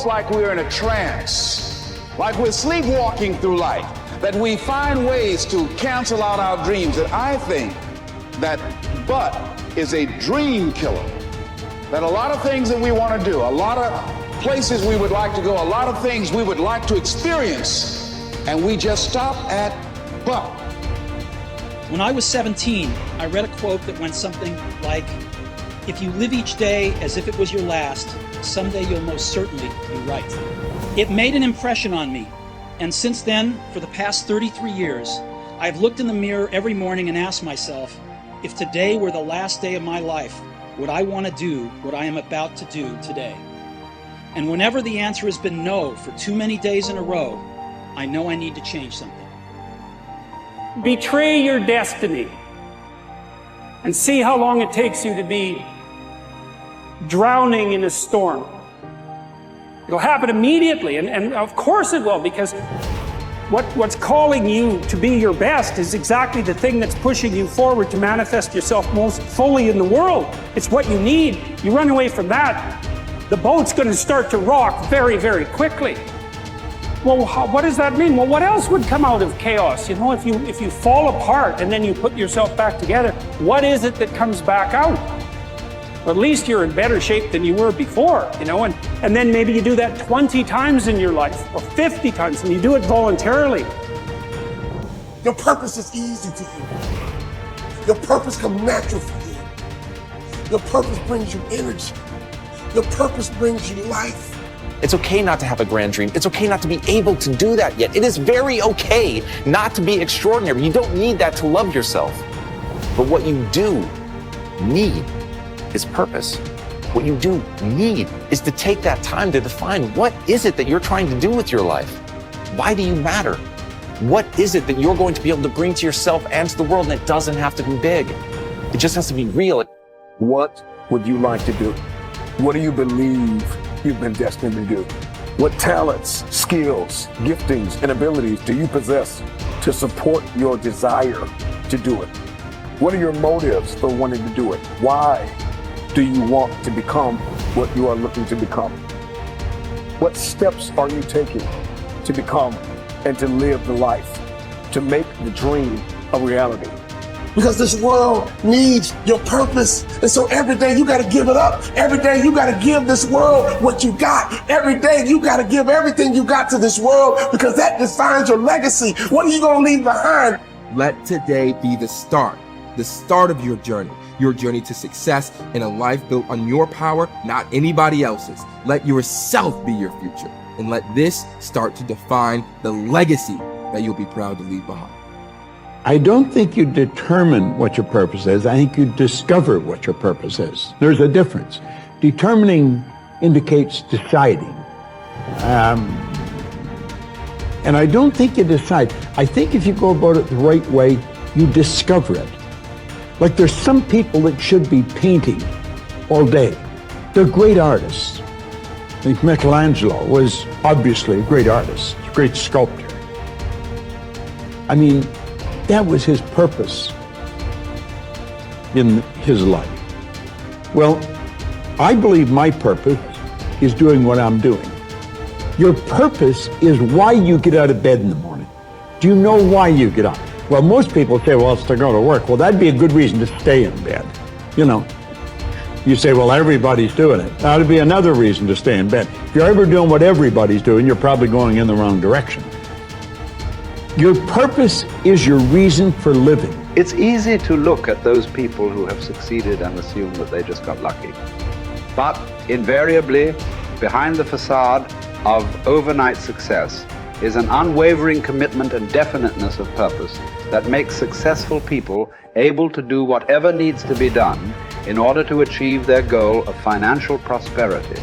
almost like we're in a trance, like we're sleepwalking through life, that we find ways to cancel out our dreams. And I think that but is a dream killer. That a lot of things that we want to do, a lot of places we would like to go, a lot of things we would like to experience, and we just stop at but. When I was 17, I read a quote that went something like, "If you live each day as if it was your last, someday you'll most certainly be right." It made an impression on me, and since then, for the past 33 years, I've looked in the mirror every morning and asked myself, if today were the last day of my life, would I want to do what I am about to do today? And whenever the answer has been no for too many days in a row, I know I need to change something. Betray your destiny and see how long it takes you to be drowning in a storm. It'll happen immediately, and of course it will, because what's calling you to be your best is exactly the thing that's pushing you forward to manifest yourself most fully in the world. It's what you need. You run away from that, the boat's going to start to rock very, very quickly. Well, what does that mean? Well, what else would come out of chaos? You know, if you fall apart and then you put yourself back together, what is it that comes back out? Well, at least you're in better shape than you were before, you know, and then maybe you do that 20 times in your life or 50 times, and you do it voluntarily. Your purpose is easy to you. Your purpose comes natural for you. Your purpose brings you energy. Your purpose brings you life. It's okay not to have a grand dream. It's okay not to be able to do that yet. It is very okay not to be extraordinary. You don't need that to love yourself. But what you do need is purpose. What you do need is to take that time to define what is it that you're trying to do with your life? Why do you matter? What is it that you're going to be able to bring to yourself and to the world? And it doesn't have to be big. It just has to be real. What would you like to do? What do you believe you've been destined to do? What talents, skills, giftings, and abilities do you possess to support your desire to do it? What are your motives for wanting to do it? Why do you want to become what you are looking to become? What steps are you taking to become and to live the life, to make the dream a reality? Because this world needs your purpose. And so every day you got to give it up. Every day you got to give this world what you got. Every day you got to give everything you got to this world, because that defines your legacy. What are you going to leave behind? Let today be the start of your journey to success in a life built on your power, not anybody else's. Let yourself be your future, and let this start to define the legacy that you'll be proud to leave behind. I don't think you determine what your purpose is. I think you discover what your purpose is. There's a difference. Determining indicates deciding. And I don't think you decide. I think if you go about it the right way, you discover it. Like there's some people that should be painting all day. They're great artists. I think Michelangelo was obviously a great artist, a great sculptor. I mean, that was his purpose in his life. Well, I believe my purpose is doing what I'm doing. Your purpose is why you get out of bed in the morning. Do you know why you get up? Well, most people say, well, it's to go to work. Well, that'd be a good reason to stay in bed. You know, you say, well, everybody's doing it. That'd be another reason to stay in bed. If you're ever doing what everybody's doing, you're probably going in the wrong direction. Your purpose is your reason for living. It's easy to look at those people who have succeeded and assume that they just got lucky. But invariably, behind the facade of overnight success is an unwavering commitment and definiteness of purpose that makes successful people able to do whatever needs to be done in order to achieve their goal of financial prosperity.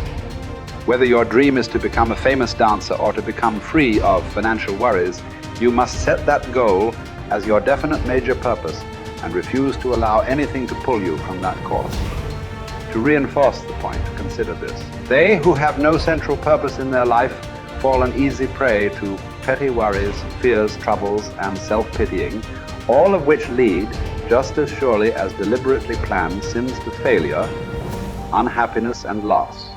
Whether your dream is to become a famous dancer or to become free of financial worries, you must set that goal as your definite major purpose and refuse to allow anything to pull you from that course. To reinforce the point, consider this. They who have no central purpose in their life fall an easy prey to petty worries, fears, troubles, and self-pitying, all of which lead, just as surely as deliberately planned sins, to failure, unhappiness, and loss.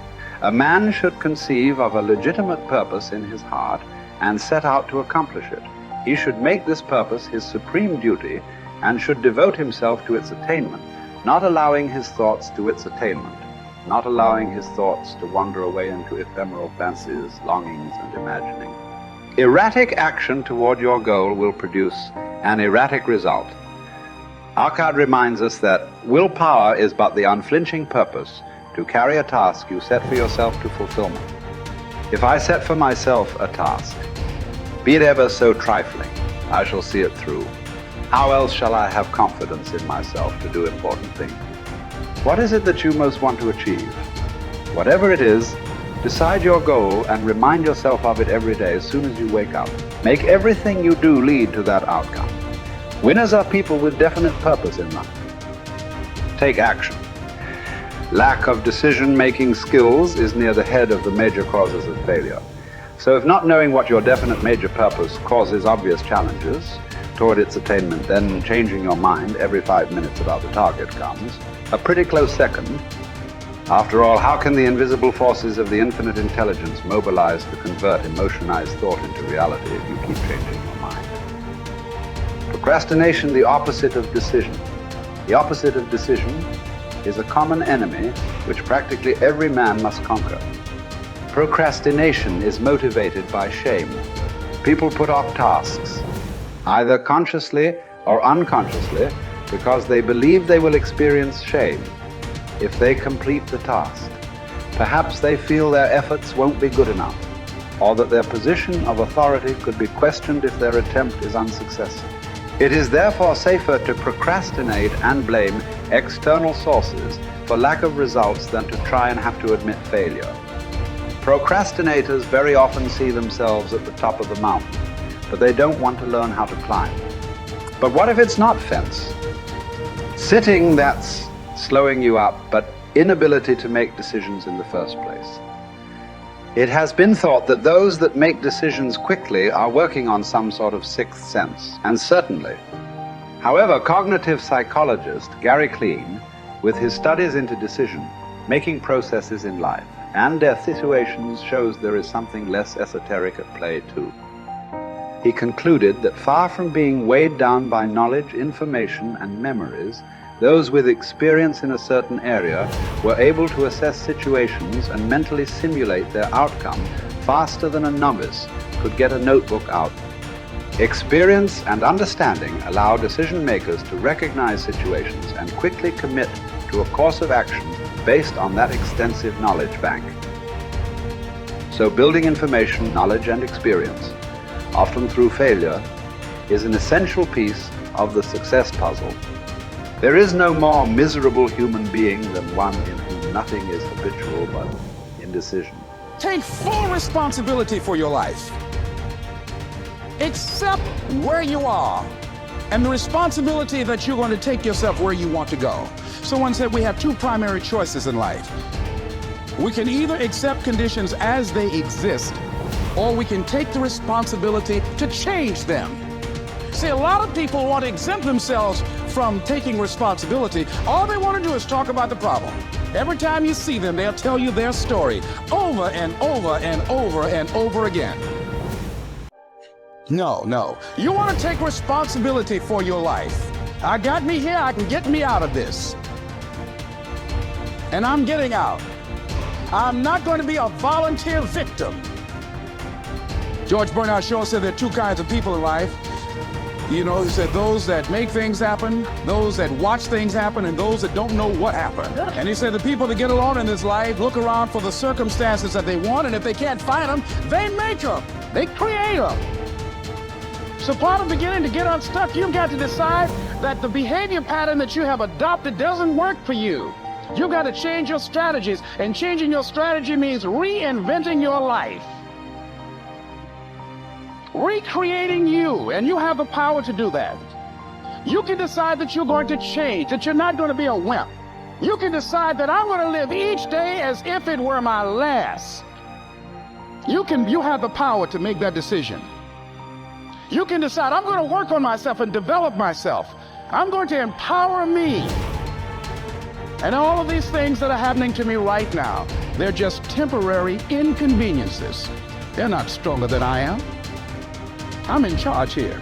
A man should conceive of a legitimate purpose in his heart and set out to accomplish it. He should make this purpose his supreme duty and should devote himself to its attainment, not allowing his thoughts to its attainment, not allowing his thoughts to wander away into ephemeral fancies, longings, and imagining. Erratic action toward your goal will produce an erratic result. Our card reminds us that willpower is but the unflinching purpose to carry a task you set for yourself to fulfillment. If I set for myself a task, be it ever so trifling, I shall see it through. How else shall I have confidence in myself to do important things? What is it that you most want to achieve? Whatever it is, decide your goal and remind yourself of it every day as soon as you wake up. Make everything you do lead to that outcome. Winners are people with definite purpose in life. Take action. Lack of decision-making skills is near the head of the major causes of failure. So if not knowing what your definite major purpose causes obvious challenges toward its attainment, then changing your mind every 5 minutes about the target comes a pretty close second. After all, how can the invisible forces of the infinite intelligence mobilize to convert emotionized thought into reality if you keep changing your mind? Procrastination, the opposite of decision. The opposite of decision is a common enemy which practically every man must conquer. Procrastination is motivated by shame. People put off tasks, either consciously or unconsciously, because they believe they will experience shame if they complete the task. Perhaps they feel their efforts won't be good enough, or that their position of authority could be questioned if their attempt is unsuccessful. It is therefore safer to procrastinate and blame external sources for lack of results than to try and have to admit failure. Procrastinators very often see themselves at the top of the mountain, but they don't want to learn how to climb. But what if it's not fence? Sitting, that's slowing you up, but inability to make decisions in the first place. It has been thought that those that make decisions quickly are working on some sort of sixth sense, and certainly. However, cognitive psychologist Gary Klein, with his studies into decision-making processes in life and their situations, shows there is something less esoteric at play too. He concluded that far from being weighed down by knowledge, information, and memories, those with experience in a certain area were able to assess situations and mentally simulate their outcome faster than a novice could get a notebook out. Experience and understanding allow decision makers to recognize situations and quickly commit to a course of action based on that extensive knowledge bank. So building information, knowledge, and experience, often through failure, is an essential piece of the success puzzle. There is no more miserable human being than one in whom nothing is habitual but indecision. Take full responsibility for your life. Accept where you are and the responsibility that you're going to take yourself where you want to go. Someone said we have two primary choices in life. We can either accept conditions as they exist, or we can take the responsibility to change them. See, a lot of people want to exempt themselves from taking responsibility. All they want to do is talk about the problem. Every time you see them, they'll tell you their story over and over and over and over again. No. You want to take responsibility for your life. I got me here, I can get me out of this. And I'm getting out. I'm not going to be a volunteer victim. George Bernard Shaw said there are two kinds of people in life. You know, he said those that make things happen, those that watch things happen, and those that don't know what happened. And he said the people that get along in this life look around for the circumstances that they want, and if they can't find them, they make them. They create them. So part of beginning to get unstuck, you've got to decide that the behavior pattern that you have adopted doesn't work for you. You've got to change your strategies, and changing your strategy means reinventing your life. Recreating you, and you have the power to do that. You can decide that you're going to change, that you're not going to be a wimp. You can decide that I'm going to live each day as if it were my last. You have the power to make that decision. You can decide I'm going to work on myself and develop myself. I'm going to empower me. And all of these things that are happening to me right now, they're just temporary inconveniences. They're not stronger than I am. I'm in charge here.